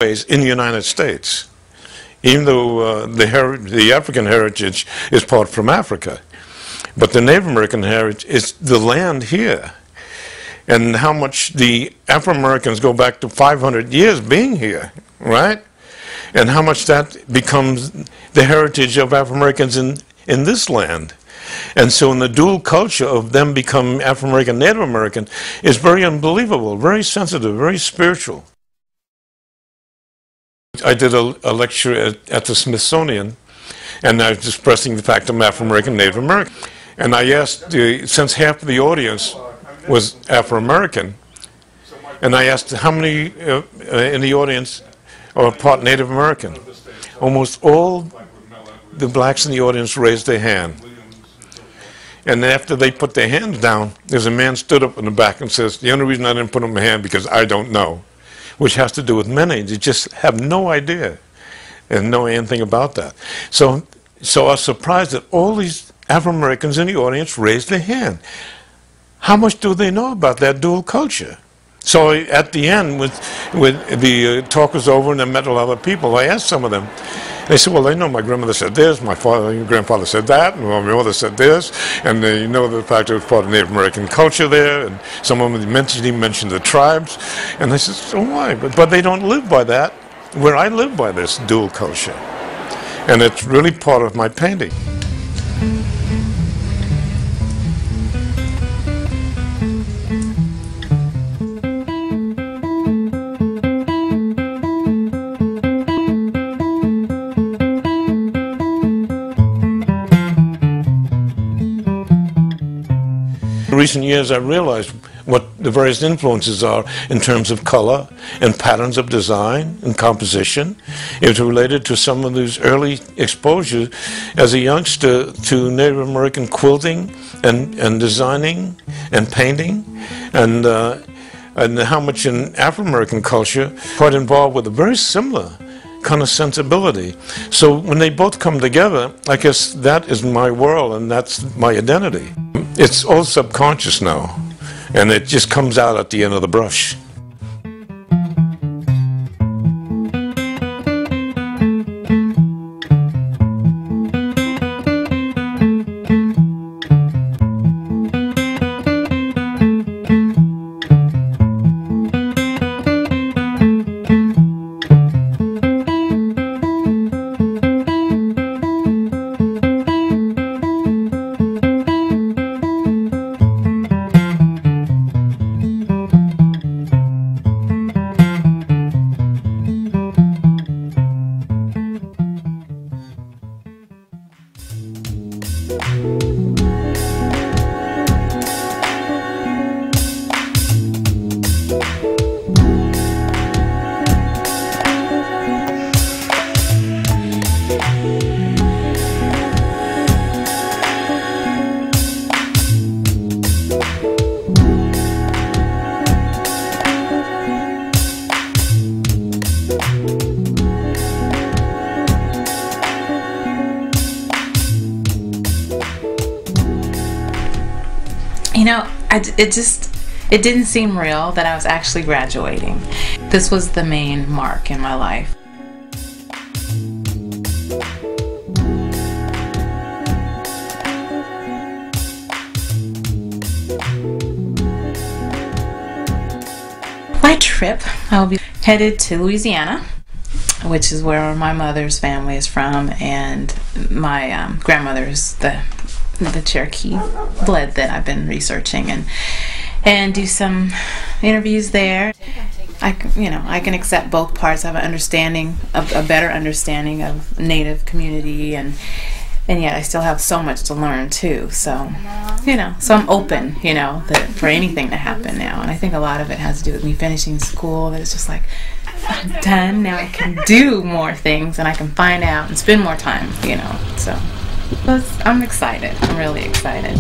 in the United States, even though the African heritage is part from Africa. But the Native American heritage is the land here. And how much the Afro-Americans go back to 500 years being here, right? And how much that becomes the heritage of Afro-Americans in this land. And so in the dual culture of them becoming Afro-American, Native American is very unbelievable, very sensitive, very spiritual. I did a lecture at the Smithsonian, and I was expressing the fact I'm Afro-American, Native American. And I asked, since half of the audience was Afro-American, and I asked how many in the audience are part Native American. Almost all the blacks in the audience raised their hand. And after they put their hands down, there's a man stood up in the back and says, the only reason I didn't put up my hand because I don't know, which has to do with many. They just have no idea and know anything about that. So I was surprised that all these Afro-Americans in the audience raised their hand. How much do they know about that dual culture? So at the end, with the talk was over and I met a lot of people, I asked some of them. They said, well, they know my grandmother said this, my grandfather said that, and my mother said this, and they know the fact that it was part of Native American culture there, and some of them mentioned the tribes. And I said, so why? But they don't live by that, where I live by this dual culture. And it's really part of my painting. In recent years, I realized what the various influences are in terms of color and patterns of design and composition. It was related to some of these early exposures as a youngster to Native American quilting and designing and painting, and how much in Afro-American culture quite involved with a very similar kind of sensibility. So when they both come together, I guess that is my world and that's my identity. It's all subconscious now, and it just comes out at the end of the brush. You know, it didn't seem real that I was actually graduating. This was the main mark in my life. My trip, I'll be headed to Louisiana, which is where my mother's family is from, and my grandmother's the Cherokee blood that I've been researching, and do some interviews there. I can accept both parts. I have an understanding, a better understanding of Native community, and yet I still have so much to learn too. So, so I'm open, for anything to happen now. And I think a lot of it has to do with me finishing school. That it's just like, I'm done now. I can do more things, and I can find out and spend more time, So I'm excited. I'm really excited.